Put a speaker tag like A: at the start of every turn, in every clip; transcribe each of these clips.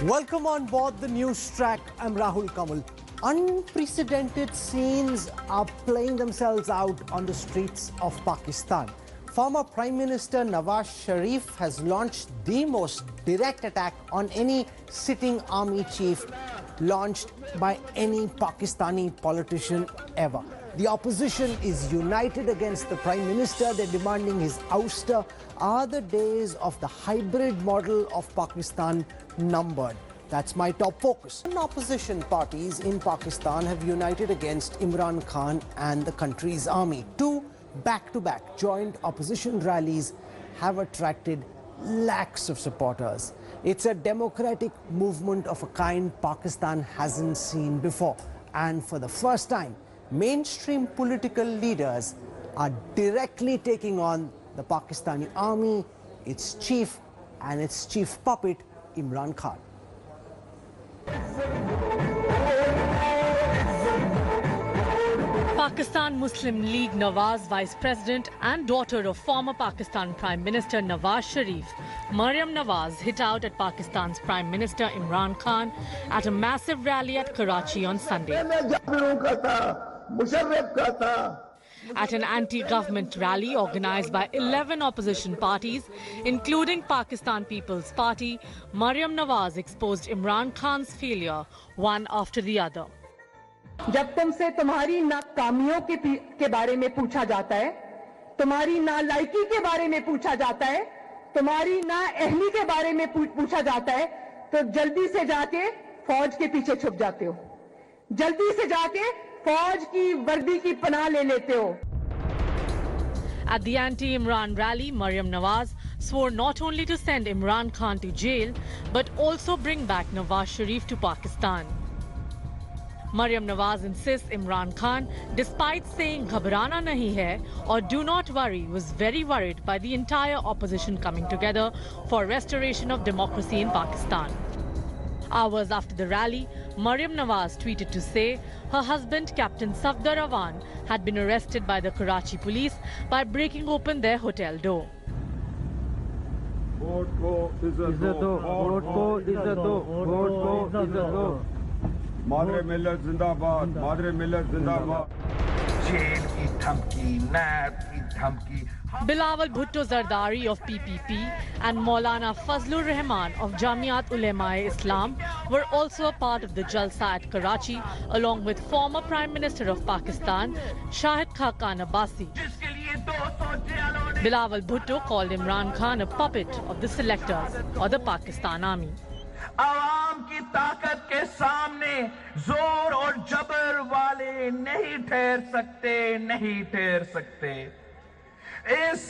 A: Welcome on board the news track. I'm Rahul Kamal. Unprecedented scenes are playing themselves out on the streets of Pakistan. Former Prime Minister Nawaz Sharif has launched the most direct attack on any sitting army chief launched by any Pakistani politician ever. The opposition is united against the Prime Minister. They're demanding his ouster. Are the days of the hybrid model of Pakistan numbered? That's my top focus. Opposition parties in Pakistan have united against Imran Khan and the country's army. Two back-to-back joint opposition rallies have attracted lakhs of supporters. It's a democratic movement of a kind Pakistan hasn't seen before. And for the first time, mainstream political leaders are directly taking on the Pakistani army, its chief and its chief puppet, Imran Khan.
B: Pakistan Muslim League Nawaz Vice President and daughter of former Pakistan Prime Minister Nawaz Sharif, Maryam Nawaz, hit out at Pakistan's Prime Minister Imran Khan at a massive rally at Karachi on Sunday. At an anti-government rally organised by 11 opposition parties, including Pakistan People's Party, Maryam Nawaz exposed Imran Khan's failure one after the other.
C: जब तुमसे तुम्हारी नाकामियों के बारे में पूछा जाता है, तुम्हारी नालायकी के बारे में पूछा जाता है, तुम्हारी नाअहली के बारे में पूछा जाता है, तो जल्दी से जाके फौज के पीछे छुप जाते हो, जल्दी से जाके फौज की वर्दी की पनाह ले लेते हो.
B: At the anti-Imran rally, Maryam Nawaz swore not only to send Imran Khan to jail, but also bring back Nawaz Sharif to Pakistan. Maryam Nawaz insists Imran Khan, despite saying "Ghabrana nahi hai" or "do not worry," was very worried by the entire opposition coming together for restoration of democracy in Pakistan. Hours after the rally, Maryam Nawaz tweeted to say her husband, Captain Safdar Awan, had been arrested by the Karachi police by breaking open their hotel door.
D: Madre Millet Zindabad, Madre Millet Zindabad. Jail ki dhamki, naab ki dhamki.
B: Bilawal Bhutto Zardari of PPP and Maulana Fazlur Rahman of Jamiat Ulema-e-Islam were also a part of the Jalsa at Karachi, along with former Prime Minister of Pakistan, Shahid Khaqan Abbasi. Bilawal Bhutto called Imran Khan a puppet of the selectors or the Pakistan Army.
E: आवाम की ताकत के सामने जोर और जबर वाले नहीं ठहर सकते, नहीं ठहर सकते. इस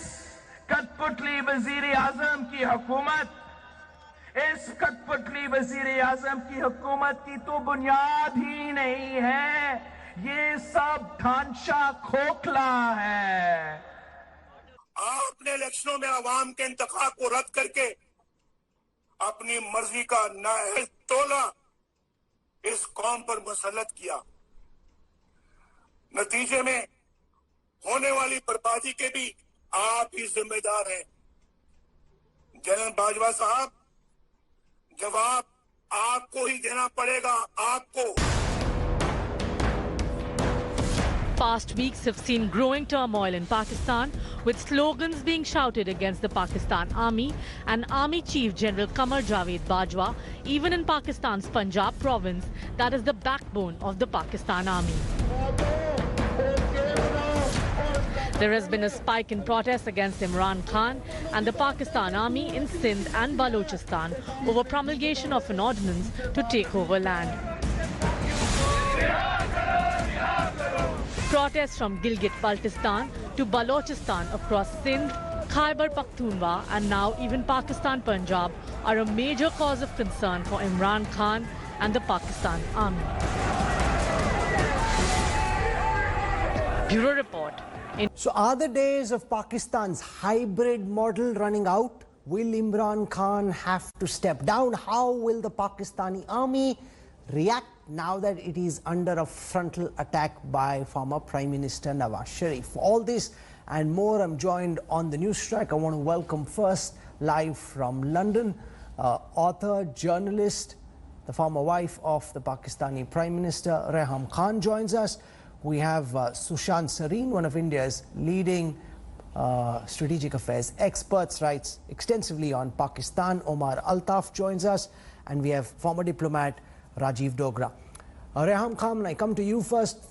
E: कठपुतली वजीर आजम की हुकूमत, इस कठपुतली वजीर आजम की हुकूमत की तो बुनियाद ही नहीं है. ये सब ढांचा खोखला है.
F: आपने इलेक्शनों में आवाम के इंतखाब को रद्द करके अपनी मर्जी का नाअहल टोला इस कौम पर मुसल्लत किया. नतीजे में होने वाली बर्बादी के भी आप ही जिम्मेदार हैं. जनरल बाजवा साहब, जवाब आपको ही देना पड़ेगा, आपको.
B: Past weeks have seen growing turmoil in Pakistan, with slogans being shouted against the Pakistan Army and Army Chief General Qamar Javed Bajwa, even in Pakistan's Punjab province, that is the backbone of the Pakistan Army. There has been a spike in protests against Imran Khan and the Pakistan Army in Sindh and Balochistan over promulgation of an ordinance to take over land. Protests from Gilgit-Baltistan to Balochistan across Sindh, Khyber Pakhtunkhwa and now even Pakistan Punjab are a major cause of concern for Imran Khan and the Pakistan Army. Bureau Report.
A: So are the days of Pakistan's hybrid model running out? Will Imran Khan have to step down? How will the Pakistani army react now that it is under a frontal attack by former Prime Minister Nawaz Sharif? For all this and more, I'm joined on the news track. I want to welcome first, live from London, author, journalist, the former wife of the Pakistani Prime Minister Reham Khan, joins us. We have Sushant Sareen, one of India's leading strategic affairs experts, writes extensively on Pakistan. Omar Altaf joins us, and we have former diplomat Rajiv Dogra. Reham Khan, I come to you first.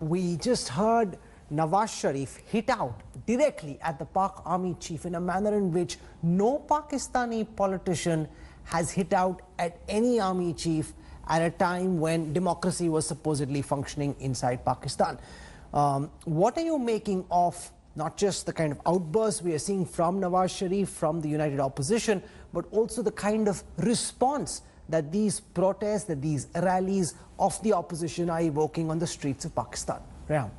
A: We just heard Nawaz Sharif hit out directly at the Pak Army chief in a manner in which no Pakistani politician has hit out at any army chief at a time when democracy was supposedly functioning inside Pakistan. What are you making of not just the kind of outbursts we are seeing from Nawaz Sharif, from the united opposition, but also the kind of response that these protests, that these rallies of the opposition are evoking on the streets of Pakistan? Reham.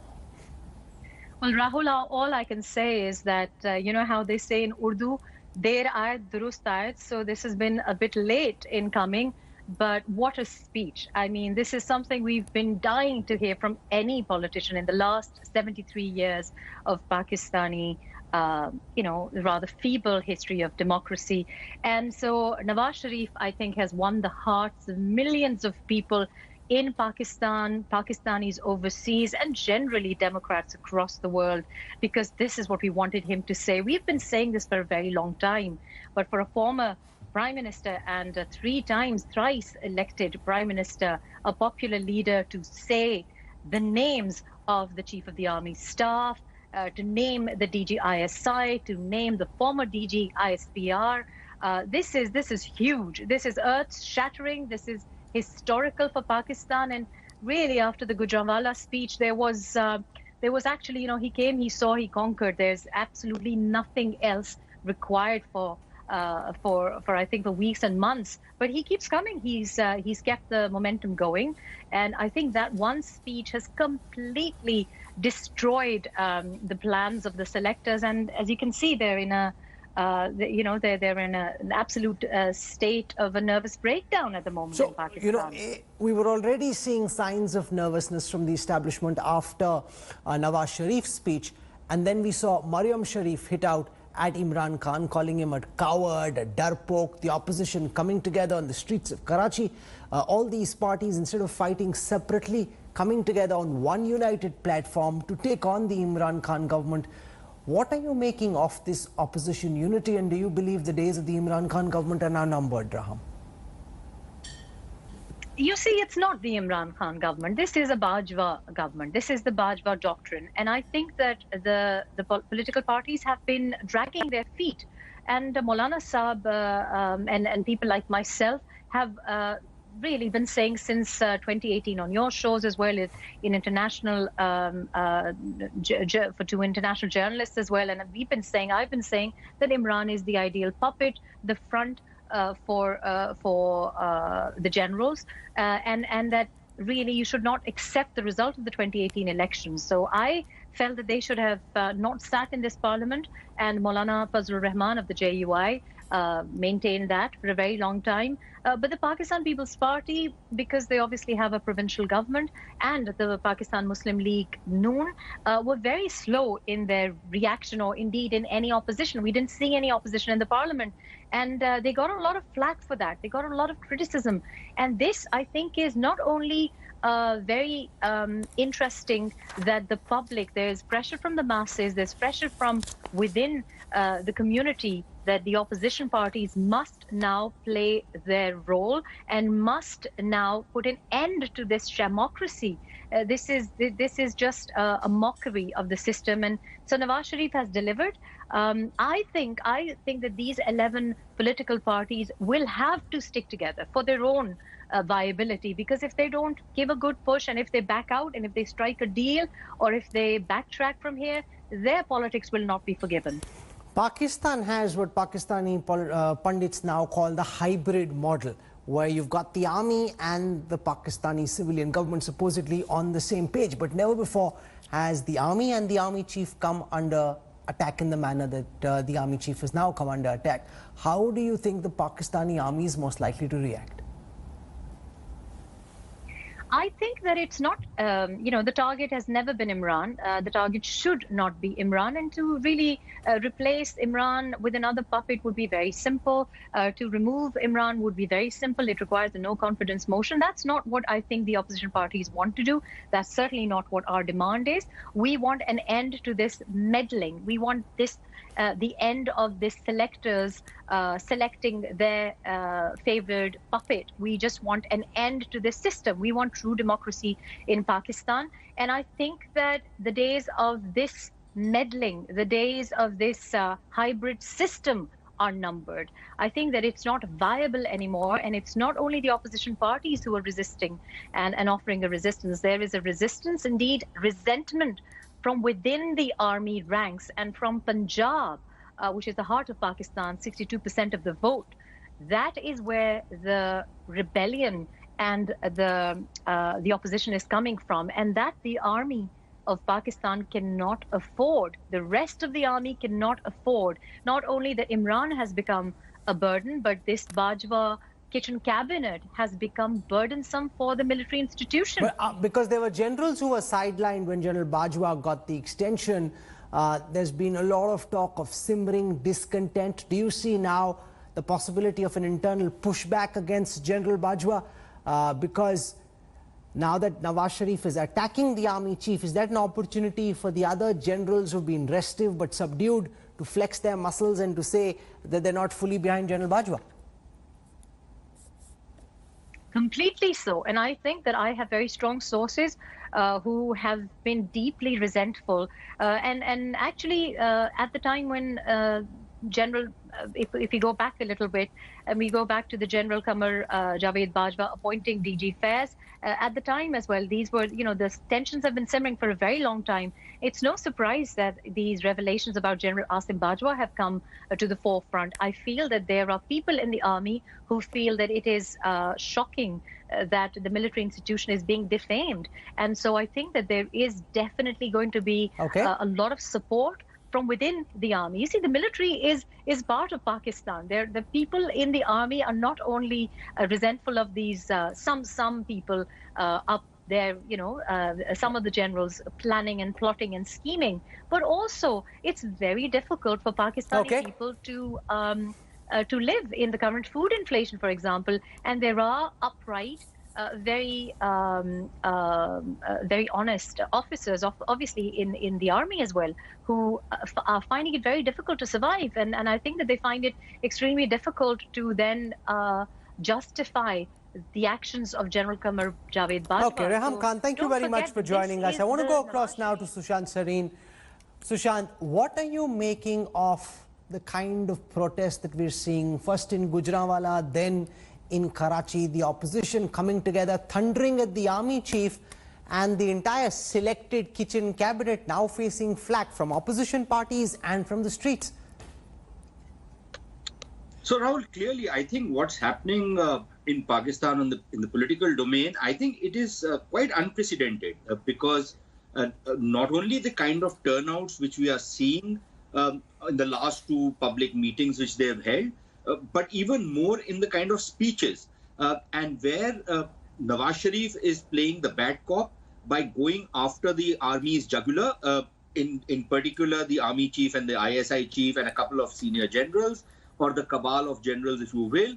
G: Well, Rahul, all I can say is that, you know how they say in Urdu, Der aayat durust aayat, so this has been a bit late in coming, but what a speech. I mean, this is something we've been dying to hear from any politician in the last 73 years of Pakistani, you know, rather feeble history of democracy. And so Nawaz Sharif, I think, has won the hearts of millions of people in Pakistan, Pakistanis overseas, and generally Democrats across the world, because this is what we wanted him to say. We've been saying this for a very long time, but for a former Prime Minister and a thrice elected Prime Minister, a popular leader, to say the names of the Chief of the Army Staff, to name the DG ISI, to name the former DG ISPR, this is huge. This is earth-shattering. This is historical for Pakistan. And really, after the Gujranwala speech, there was actually, you know, he came, he saw, he conquered. There's absolutely nothing else required for I think for weeks and months. But he keeps coming. He's kept the momentum going, and I think that one speech has completely destroyed the plans of the selectors. And as you can see, they're in a you know, they're in an absolute state of a nervous breakdown at the moment in Pakistan.
A: You know, we were already seeing signs of nervousness from the establishment after Nawaz Sharif's speech, and then we saw Maryam Sharif hit out at Imran Khan, calling him a coward, a darpoke, the opposition coming together on the streets of Karachi. All these parties, instead of fighting separately, coming together on one united platform to take on the Imran Khan government. What are you making of this opposition unity, and do you believe the days of the Imran Khan government are now numbered, Raham?
G: You see, it's not the Imran Khan government. This is a Bajwa government. This is the Bajwa doctrine. And I think that the political parties have been dragging their feet. And Maulana Saab and people like myself have really been saying since 2018 on your shows, as well as in international, to international journalists as well. And I've been saying that Imran is the ideal puppet, the front for the generals, and that really you should not accept the result of the 2018 elections. So I felt that they should have not sat in this parliament, and Maulana Fazlur Rahman of the JUI maintained that for a very long time. But the Pakistan People's Party, because they obviously have a provincial government, and the Pakistan Muslim League Noon, were very slow in their reaction, or indeed in any opposition. We didn't see any opposition in the parliament, and they got a lot of flack for that. They got a lot of criticism. And this, I think, is not only very interesting that the public, there's pressure from the masses, there's pressure from within the community, that the opposition parties must now play their role and must now put an end to this shamocracy. This is just a mockery of the system. And so Nawaz Sharif has delivered. I think that these 11 political parties will have to stick together for their own viability, because if they don't give a good push, and if they back out, and if they strike a deal, or if they backtrack from here, their politics will not be forgiven.
A: Pakistan has what Pakistani pundits now call the hybrid model, where you've got the army and the Pakistani civilian government supposedly on the same page. But never before has the army and the army chief come under attack in the manner that the army chief has now come under attack. How do you think the Pakistani army is most likely to react?
G: I think that it's not, the target has never been Imran. The target should not be Imran. And to really replace Imran with another puppet would be very simple. To remove Imran would be very simple. It requires a no confidence motion. That's not what I think the opposition parties want to do. That's certainly not what our demand is. We want an end to this meddling. We want this the end of this selectors selecting their favored puppet. We just want an end to this system. We want true democracy in Pakistan. And I think that the days of this meddling, the days of this hybrid system are numbered. I think that it's not viable anymore. And it's not only the opposition parties who are resisting and offering a resistance. There is a resistance, indeed, resentment from within the army ranks and from Punjab, which is the heart of Pakistan, 62% of the vote. That is where the rebellion and the opposition is coming from, and that the army of Pakistan cannot afford. The rest of the army cannot afford. Not only that Imran has become a burden, but this Bajwa kitchen cabinet has become burdensome for the military institution.
A: But, because there were generals who were sidelined when General Bajwa got the extension. There's been a lot of talk of simmering discontent. Do you see now the possibility of an internal pushback against General Bajwa? Because now that Nawaz Sharif is attacking the army chief, is that an opportunity for the other generals who've been restive but subdued to flex their muscles and to say that they're not fully behind General Bajwa?
G: Completely so. And I think that I have very strong sources who have been deeply resentful. And actually, at the time when if we go back a little bit, and we go back to the General Qamar Javed Bajwa appointing DG Faiz, at the time as well, these were, the tensions have been simmering for a very long time. It's no surprise that these revelations about General Asim Bajwa have come to the forefront. I feel that there are people in the army who feel that it is shocking that the military institution is being defamed. And so I think that there is definitely going to be a lot of support from within the army. You see, the military is part of Pakistan. The people in the army are not only resentful of these, some people up there, some of the generals planning and plotting and scheming, but also it's very difficult for Pakistani people to live in the current food inflation, for example. And there are upright, very honest officers, obviously in the army as well, who are finding it very difficult to survive. And I think that they find it extremely difficult to then justify the actions of General Qamar Javed Bajwa.
A: Okay, Reham Khan, thank you very much for joining us. I want to go across now to Sushant Sareen. Sushant, what are you making of the kind of protest that we're seeing, first in Gujranwala, then in Karachi, the opposition coming together, thundering at the army chief, and the entire selected kitchen cabinet now facing flack from opposition parties and from the streets?
H: So, Rahul, clearly, I think what's happening in Pakistan in the political domain, I think it is quite unprecedented because not only the kind of turnouts which we are seeing in the last two public meetings which they have held, but even more in the kind of speeches and where Nawaz Sharif is playing the bad cop by going after the army's jugular, in particular the army chief and the ISI chief and a couple of senior generals, or the cabal of generals, if you will.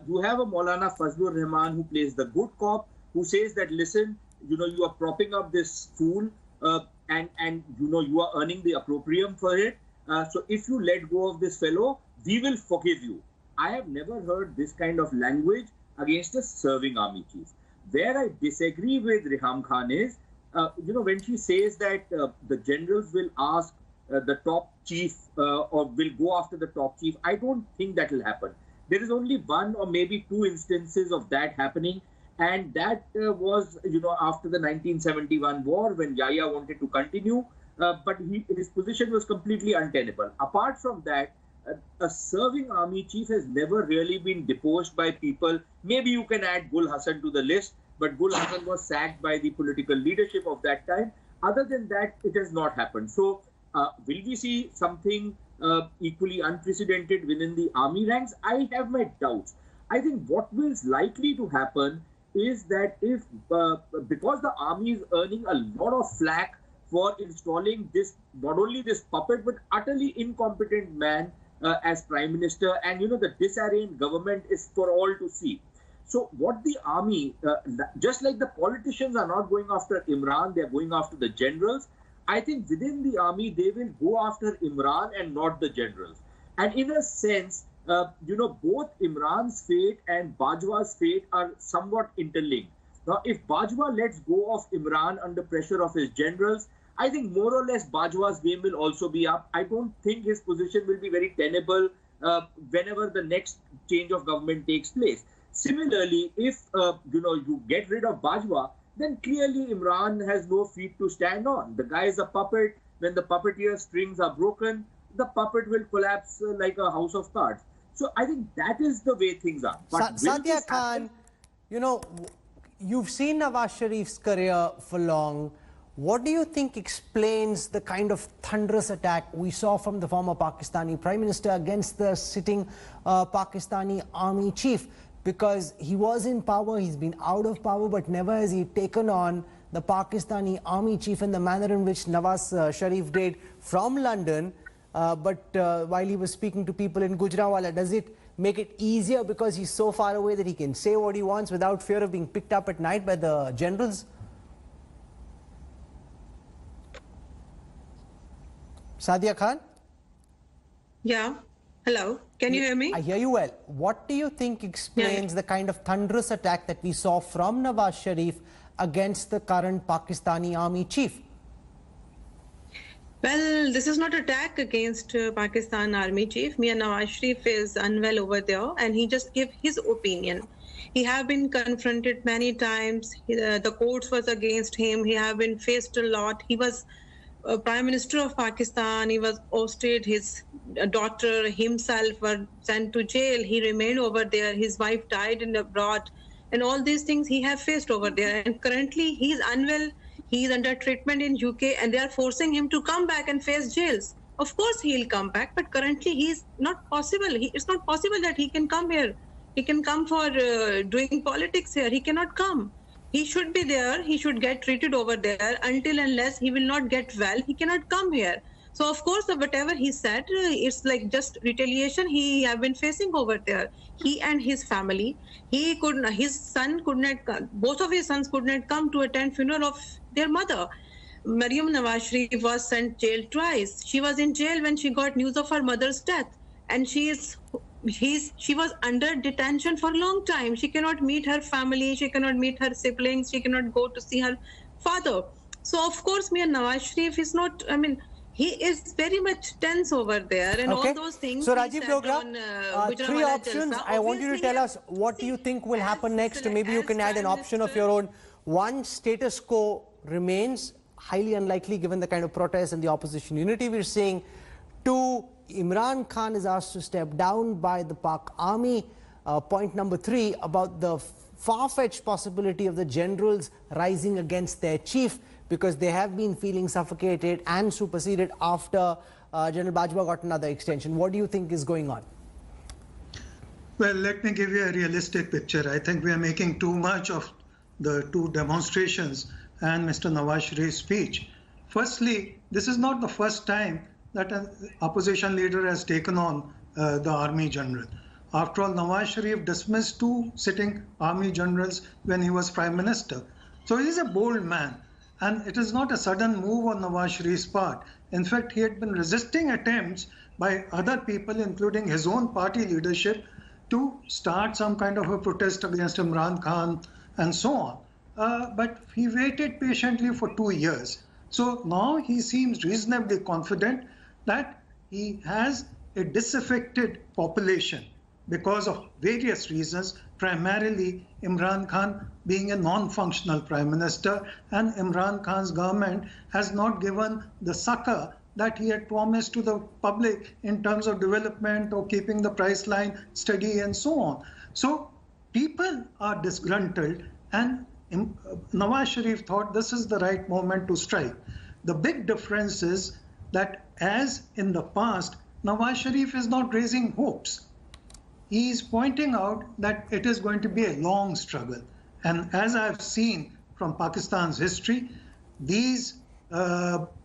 H: You have a Maulana Fazlur Rahman who plays the good cop, who says that, listen, you are propping up this fool and you are earning the opprobrium for it. So if you let go of this fellow, we will forgive you. I have never heard this kind of language against a serving army chief. Where I disagree with Reham Khan is, when she says that the generals will ask the top chief or will go after the top chief, I don't think that will happen. There is only one or maybe two instances of that happening. And that was, after the 1971 war when Yahya wanted to continue, but his position was completely untenable. Apart from that, a serving army chief has never really been deposed by people. Maybe you can add Gul Hassan to the list, but Gul Hassan was sacked by the political leadership of that time. Other than that, it has not happened. So will we see something equally unprecedented within the army ranks? I have my doubts. I think what is likely to happen is that if because the army is earning a lot of flack for installing this, not only this puppet but utterly incompetent man as prime minister, and the disarrayed government is for all to see. So what the army, just like the politicians are not going after Imran, they are going after the generals. I think within the army they will go after Imran and not the generals. And in a sense, both Imran's fate and Bajwa's fate are somewhat interlinked. Now, if Bajwa lets go of Imran under pressure of his generals, I think more or less Bajwa's game will also be up. I don't think his position will be very tenable whenever the next change of government takes place. Similarly, if you get rid of Bajwa, then clearly Imran has no feet to stand on. The guy is a puppet. When the puppeteer's strings are broken, the puppet will collapse like a house of cards. So I think that is the way things are. But
A: Sadia Khan, you've seen Nawaz Sharif's career for long. What do you think explains the kind of thunderous attack we saw from the former Pakistani Prime Minister against the sitting Pakistani army chief? Because he was in power, he's been out of power, but never has he taken on the Pakistani army chief in the manner in which Nawaz Sharif did from London. But while he was speaking to people in Gujranwala, does it make it easier because he's so far away that he can say what he wants without fear of being picked up at night by the generals? Sadia Khan?
I: Yeah. Hello. Can you hear me?
A: I hear you well. What do you think explains the kind of thunderous attack that we saw from Nawaz Sharif against the current Pakistani army chief?
I: Well, this is not an attack against Pakistan army chief. Mia Nawaz Sharif is unwell over there and he just gave his opinion. He have been confronted many times. The courts was against him. He have been faced a lot. He was Prime Minister of Pakistan. He was ousted. His daughter himself were sent to jail. He remained over there. His wife died in abroad. And all these things he have faced over there. And currently he is unwell. He is under treatment in UK and they are forcing him to come back and face jails. Of course he'll come back, but currently he is not possible. It's not possible that he can come here. He can come for doing politics here. He cannot come. He should be there. He should get treated over there. Until unless he will not get well, he cannot come here. So of course, whatever he said, it's like just retaliation he have been facing over there. He and his family, his son could not, both of his sons could not come to attend funeral of their mother. Maryam Nawaz Sharif was sent jail twice. She was in jail when she got news of her mother's death, and she was under detention for a long time. She cannot meet her family. She cannot meet her siblings. She cannot go to see her father. So of course, Mia Nawaz Sharif is not. I mean, he is very much tense over there, and all those things.
A: So Rajiv Dogra, three options. I want you to tell us what do you think will happen next. Maybe you can add an option of your own. One, status quo remains, highly unlikely given the kind of protests and the opposition unity we're seeing. Two, Imran Khan is asked to step down by the Pak army. Point number three, about the far-fetched possibility of the generals rising against their chief because they have been feeling suffocated and superseded after General Bajwa got another extension. What do you think is going on?
J: Well, let me give you a realistic picture. I think we are making too much of the two demonstrations and Mr. Nawaz Sharif's speech. Firstly, this is not the first time that an opposition leader has taken on the army general. After all, Nawaz Sharif dismissed two sitting army generals when he was prime minister. So he's a bold man, and it is not a sudden move on Nawaz Sharif's part. In fact, he had been resisting attempts by other people, including his own party leadership, to start some kind of a protest against Imran Khan and so on. But he waited patiently for 2 years. So now he seems reasonably confident that he has a disaffected population because of various reasons, primarily Imran Khan being a non-functional prime minister, and Imran Khan's government has not given the succor that he had promised to the public in terms of development or keeping the price line steady and so on. So people are disgruntled, and Nawaz Sharif thought this is the right moment to strike. The big difference is that, as in the past, Nawaz Sharif is not raising hopes. He is pointing out that it is going to be a long struggle. And as I've seen from Pakistan's history, these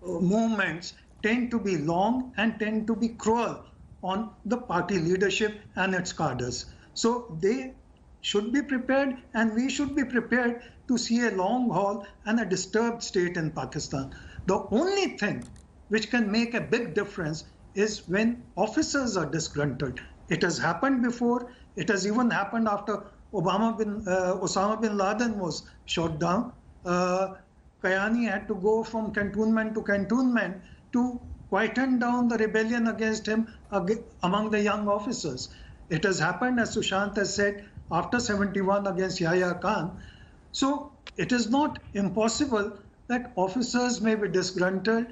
J: movements tend to be long and tend to be cruel on the party leadership and its cadres. So they should be prepared, and we should be prepared to see a long haul and a disturbed state in Pakistan. The only thing which can make a big difference is when officers are disgruntled. It has happened before. It has even happened after Osama bin Laden was shot down. Kayani had to go from cantonment to cantonment to quieten down the rebellion against him among the young officers. It has happened, as Sushant has said, after 71 against Yahya Khan. So it is not impossible that officers may be disgruntled,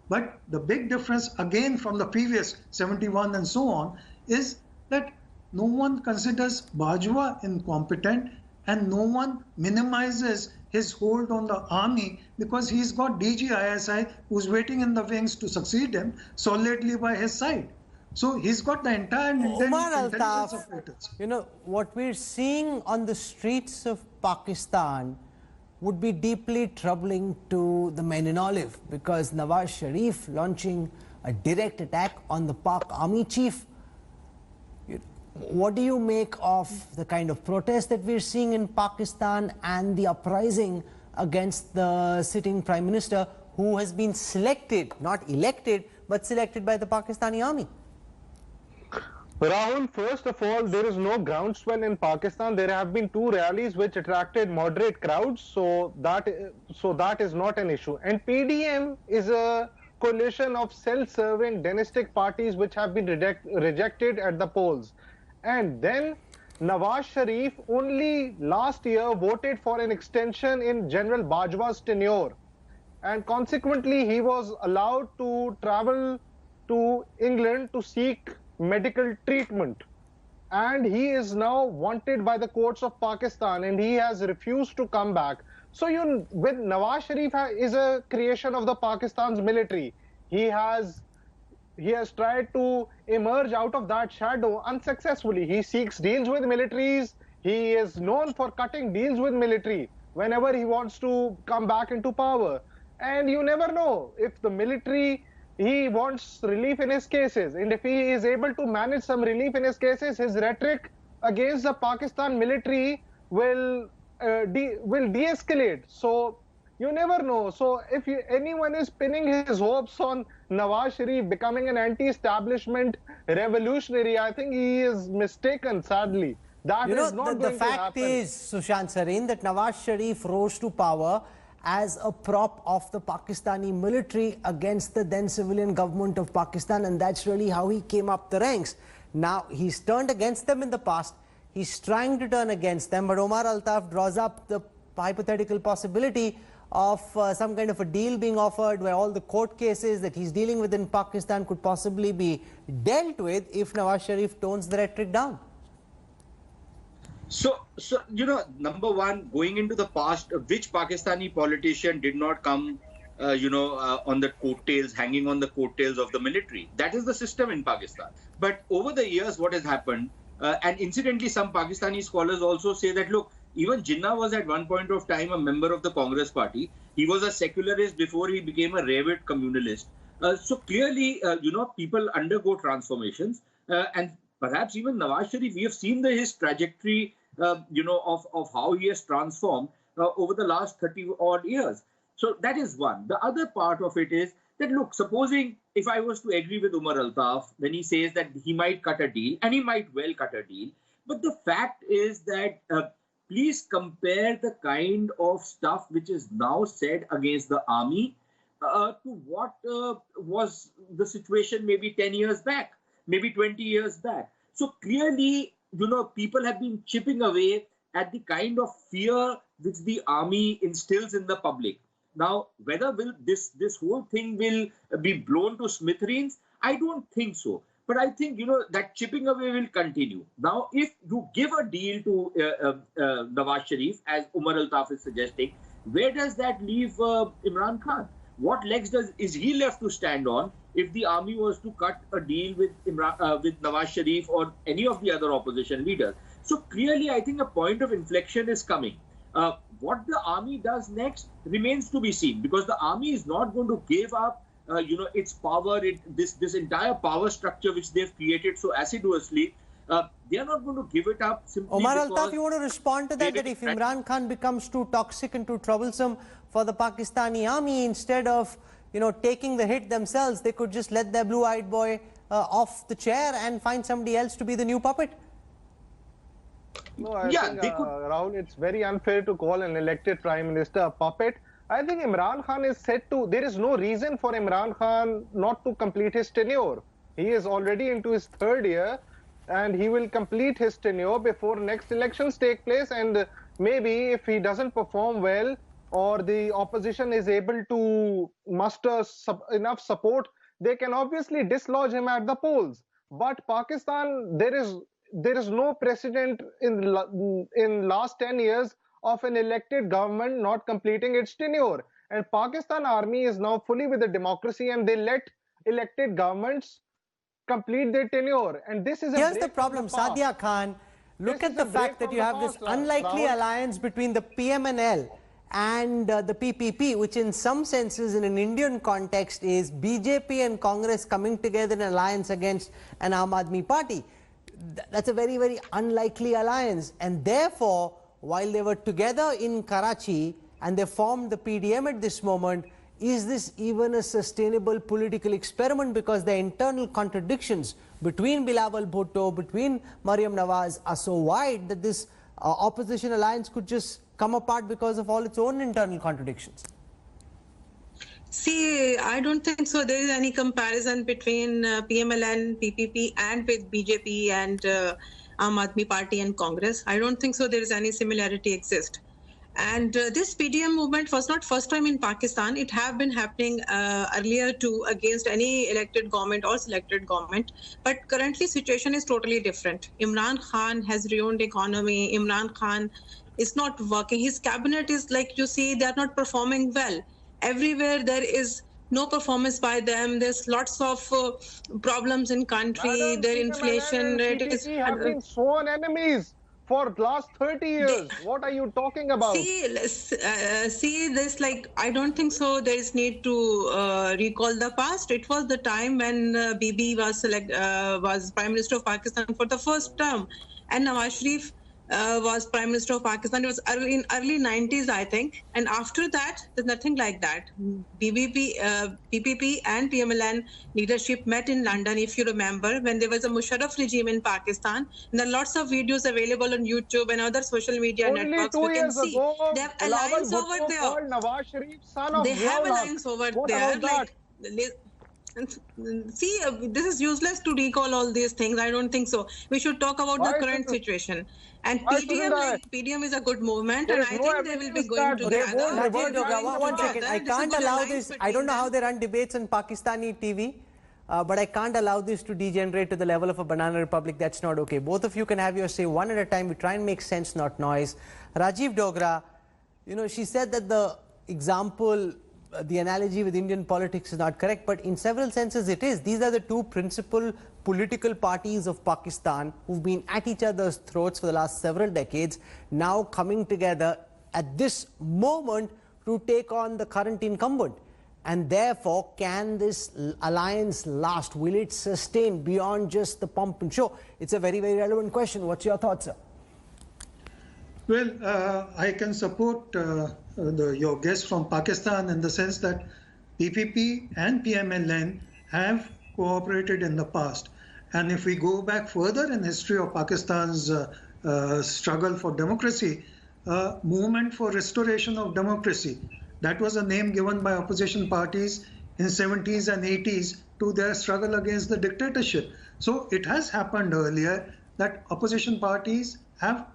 J: but the big difference, again from the previous 71 and so on, is that no one considers Bajwa incompetent and no one minimizes his hold on the army because he's got DG ISI who's waiting in the wings to succeed him solidly by his side. So he's got the entire
A: Omar
J: intelligence
A: Altaf,
J: apparatus.
A: you know, what we're seeing on the streets of Pakistan would be deeply troubling to the men in olive, because Nawaz Sharif launching a direct attack on the Pak army chief. What do you make of the kind of protest that we're seeing in Pakistan and the uprising against the sitting Prime Minister, who has been selected, not elected, but selected by the Pakistani army?
K: Rahul, first of all, there is no groundswell in Pakistan. There have been 2 rallies which attracted moderate crowds, so that is not an issue. And PDM is a coalition of self-serving dynastic parties which have been rejected at the polls. And then Nawaz Sharif only last year voted for an extension in General Bajwa's tenure, and consequently he was allowed to travel to England to seek medical treatment, and he is now wanted by the courts of Pakistan, and he has refused to come back. So with Nawaz Sharif is a creation of the Pakistan's military. He has tried to emerge out of that shadow unsuccessfully. He seeks deals with militaries. He is known for cutting deals with military whenever he wants to come back into power. And you never know if the military, he wants relief in his cases. And if he is able to manage some relief in his cases, his rhetoric against the Pakistan military will de-escalate. So you never know. So if anyone is pinning his hopes on Nawaz Sharif becoming an anti-establishment revolutionary, I think he is mistaken, sadly. That is not going to happen.
A: The fact is, Sushant Sareen, that Nawaz Sharif rose to power as a prop of the Pakistani military against the then civilian government of Pakistan, and that's really how he came up the ranks. Now, he's turned against them in the past. He's trying to turn against them, but Omar Altaf draws up the hypothetical possibility of some kind of a deal being offered where all the court cases that he's dealing with in Pakistan could possibly be dealt with if Nawaz Sharif tones the rhetoric down.
H: So number one, going into the past, which Pakistani politician did not come, on the coattails, hanging on the coattails of the military? That is the system in Pakistan. But over the years, what has happened, and incidentally, some Pakistani scholars also say that, look, even Jinnah was at one point of time a member of the Congress party. He was a secularist before he became a rabid communalist. So clearly, people undergo transformations. And perhaps even Nawaz Sharif, we have seen his trajectory, of how he has transformed over the last 30 odd years. So that is one. The other part of it is that, look, supposing if I was to agree with Omar Altaf when he says that he might cut a deal, and he might well cut a deal, but the fact is that please compare the kind of stuff which is now said against the army to what was the situation maybe 10 years back, maybe 20 years back. So clearly, people have been chipping away at the kind of fear which the army instills in the public. Now, whether this whole thing will be blown to smithereens, I don't think so. But I think, that chipping away will continue. Now, if you give a deal to Nawaz Sharif, as Omar Altaf is suggesting, where does that leave Imran Khan? What legs is he left to stand on if the army was to cut a deal with Nawaz Sharif or any of the other opposition leaders? So clearly, I think a point of inflection is coming. What the army does next remains to be seen, because the army is not going to give up its power, this entire power structure which they've created so assiduously. They are not going to give it up simply
A: Omar
H: because...
A: Altaf, you want to respond to that, that if Imran Khan becomes too toxic and too troublesome for the Pakistani army, instead of, taking the hit themselves, they could just let their blue-eyed boy off the chair and find somebody else to be the new puppet?
K: No, I think, Rahul, it's very unfair to call an elected Prime Minister a puppet. I think Imran Khan is set to... There is no reason for Imran Khan not to complete his tenure. He is already into his third year, and he will complete his tenure before next elections take place. And maybe if he doesn't perform well, or the opposition is able to muster enough support, they can obviously dislodge him at the polls. But Pakistan, there is no precedent in last 10 years of an elected government not completing its tenure. And Pakistan army is now fully with the democracy, and they let elected governments complete their tenure. And this is
A: Here's the problem, Sadia Khan. Look at the fact that you have this unlikely alliance between the PMNL and the PPP, which in some senses in an Indian context is BJP and Congress coming together in an alliance against an Aam Aadmi party. That's a very, very unlikely alliance. And therefore, while they were together in Karachi and they formed the PDM at this moment, is this even a sustainable political experiment? Because the internal contradictions between Bilawal Bhutto, between Maryam Nawaz are so wide that this opposition alliance could just come apart because of all its own internal contradictions.
I: See, I don't think so. There is any comparison between PMLN, PPP, and with BJP and Aam Aadmi Party and Congress. I don't think so. There is any similarity exist. And this PDM movement was not first time in Pakistan. It have been happening earlier too against any elected government or selected government. But currently situation is totally different. Imran Khan has ruined economy. Imran Khan is not working. His cabinet is, like you see, they are not performing well. Everywhere there is no performance by them. There's lots of problems in country. Their inflation rate is...
K: have been sworn enemies for the last 30 years. What are you talking about?
I: See this, like, I don't think so there is need to recall the past. It was the time when Bibi was Prime Minister of Pakistan for the first term, and Nawaz Sharif was Prime Minister of Pakistan. It was in early 90s, I think. And after that, there's nothing like that. PPP and PMLN leadership met in London, if you remember, when there was a Musharraf regime in Pakistan. And there are lots of videos available on YouTube and other social media networks.
K: Only 2 years ago,
I: they have alliance over there.
K: Nawaz Sharif, son of
I: they have alliance over
K: what
I: there.
K: About
I: See, this is useless to recall all these things. I don't think so. We should talk about the current situation. And PDM is a good movement, and I think they will be going together.
A: One second. I can't allow this. I don't know how they run debates on Pakistani TV, but I can't allow this to degenerate to the level of a banana republic. That's not okay. Both of you can have your say one at a time. We try and make sense, not noise. Rajiv Dogra, she said that the example, the analogy with Indian politics is not correct, but in several senses it is. These are the two principal political parties of Pakistan who've been at each other's throats for the last several decades, now coming together at this moment to take on the current incumbent. And therefore, can this alliance last? Will it sustain beyond just the pump and show? It's a very, very relevant question. What's your thoughts, sir?
J: Well, I can support your guest from Pakistan in the sense that PPP and PMLN have cooperated in the past. And if we go back further in history of Pakistan's struggle for democracy, movement for restoration of democracy, that was a name given by opposition parties in 70s and 80s to their struggle against the dictatorship. So it has happened earlier that opposition parties have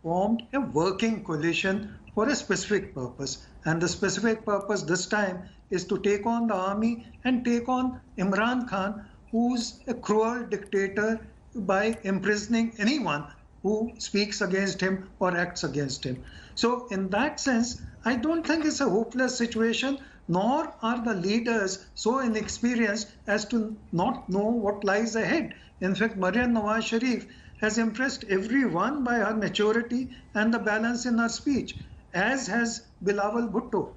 J: formed a working coalition for a specific purpose. And the specific purpose this time is to take on the army and take on Imran Khan, who's a cruel dictator, by imprisoning anyone who speaks against him or acts against him. So in that sense, I don't think it's a hopeless situation, nor are the leaders so inexperienced as to not know what lies ahead. In fact, Maryam Nawaz Sharif has impressed everyone by her maturity and the balance in her speech, as has Bilawal Bhutto.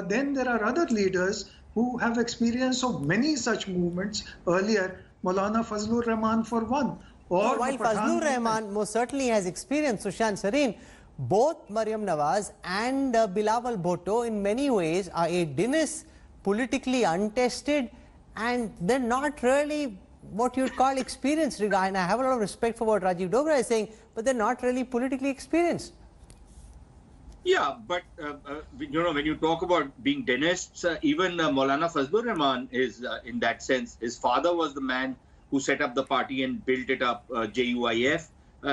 J: Then there are other leaders who have experience of many such movements earlier, Maulana Fazlur Rahman for one. Or
A: while Fazlur Rahman most certainly has experience, Sushant Sareen, both Maryam Nawaz and Bilawal Bhutto in many ways are a dynasty, politically untested, and they're not really what you'd call experienced. And I have a lot of respect for what Rajiv Dogra is saying, but they're not really politically experienced.
H: Yeah, but when you talk about being dynasts, even Maulana Fazlur Rahman is, in that sense, his father was the man who set up the party and built it up, JUIF.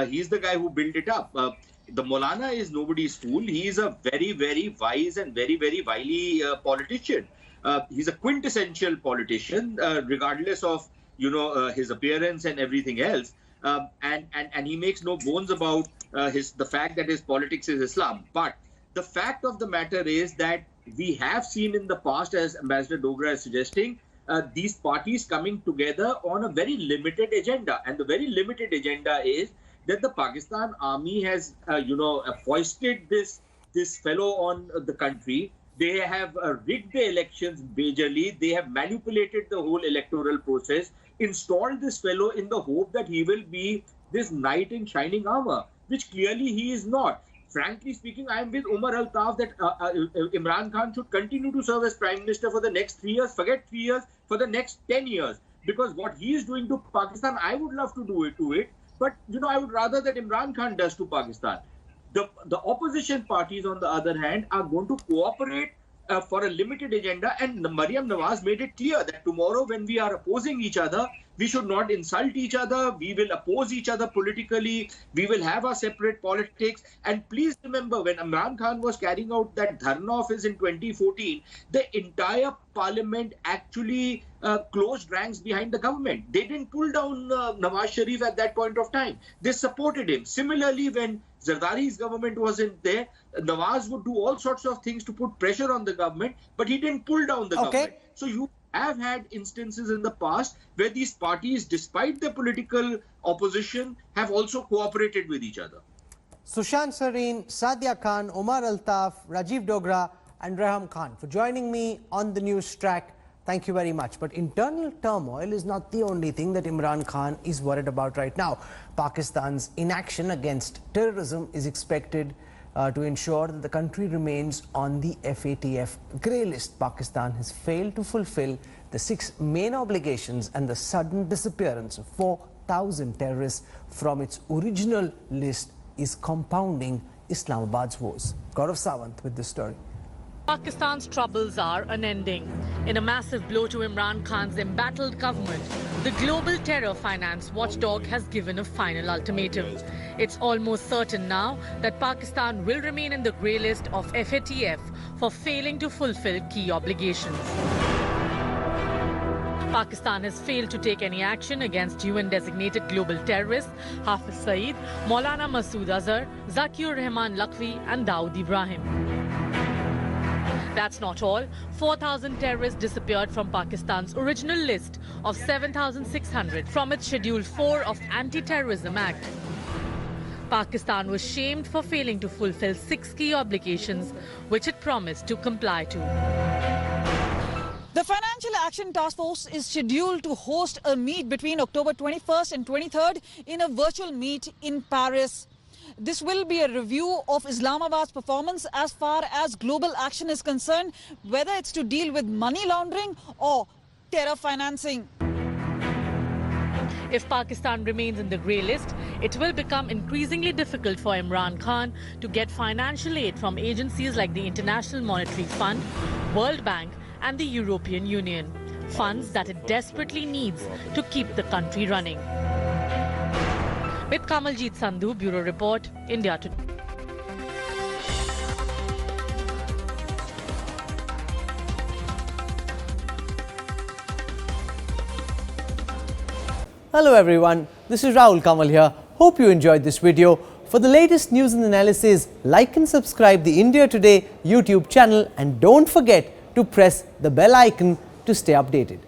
H: He's the guy who built it up. The Maulana is nobody's fool. He is a very, very wise and very, very wily politician. He's a quintessential politician, regardless of his appearance and everything else. And he makes no bones about the fact that his politics is Islam. But the fact of the matter is that we have seen in the past, as Ambassador Dogra is suggesting, these parties coming together on a very limited agenda. And the very limited agenda is that the Pakistan army has, foisted this fellow on the country. They have rigged the elections majorly. They have manipulated the whole electoral process, installed this fellow in the hope that he will be this knight in shining armor, which clearly he is not. Frankly speaking, I am with Umar Altaf that Imran Khan should continue to serve as Prime Minister for the next 3 years, forget 3 years, for the next 10 years. Because what he is doing to Pakistan, I would love to do it to it. But, I would rather that Imran Khan does to Pakistan. The opposition parties, on the other hand, are going to cooperate for a limited agenda. And Maryam Nawaz made it clear that tomorrow when we are opposing each other, we should not insult each other. We will oppose each other politically. We will have our separate politics. And please remember, when Imran Khan was carrying out that dharna of his in 2014, the entire parliament actually closed ranks behind the government. They didn't pull down Nawaz Sharif at that point of time. They supported him. Similarly, when Zardari's government wasn't there, Nawaz would do all sorts of things to put pressure on the government, but he didn't pull down the government. So you have had instances in the past where these parties, despite their political opposition, have also cooperated with each other.
A: Sushant Sareen, Sadia Khan, Omar Altaf, Rajiv Dogra and Raham Khan for joining me on the news track. Thank you very much. But internal turmoil is not the only thing that Imran Khan is worried about right now. Pakistan's inaction against terrorism is expected to ensure that the country remains on the FATF grey list. Pakistan has failed to fulfill the 6 main obligations, and the sudden disappearance of 4,000 terrorists from its original list is compounding Islamabad's woes. Gaurav Sawant with this story.
B: Pakistan's troubles are unending. In a massive blow to Imran Khan's embattled government, the global terror finance watchdog has given a final ultimatum. It's almost certain now that Pakistan will remain in the grey list of FATF for failing to fulfill key obligations. Pakistan has failed to take any action against UN-designated global terrorists Hafiz Saeed, Maulana Masood Azhar, Zakir Rahman Lakhvi and Dawood Ibrahim. That's not all. 4,000 terrorists disappeared from Pakistan's original list of 7,600 from its Schedule 4 of Anti-Terrorism Act. Pakistan was shamed for failing to fulfill 6 key obligations which it promised to comply to.
L: The Financial Action Task Force is scheduled to host a meet between October 21st and 23rd in a virtual meet in Paris. This will be a review of Islamabad's performance as far as global action is concerned, whether it's to deal with money laundering or terror financing.
B: If Pakistan remains in the grey list, it will become increasingly difficult for Imran Khan to get financial aid from agencies like the International Monetary Fund, World Bank and the European Union, funds that it desperately needs to keep the country running. With Kamaljit Sandhu, Bureau Report, India Today.
A: Hello everyone, this is Rahul Kamal here. Hope you enjoyed this video. For the latest news and analysis, like and subscribe the India Today YouTube channel and don't forget to press the bell icon to stay updated.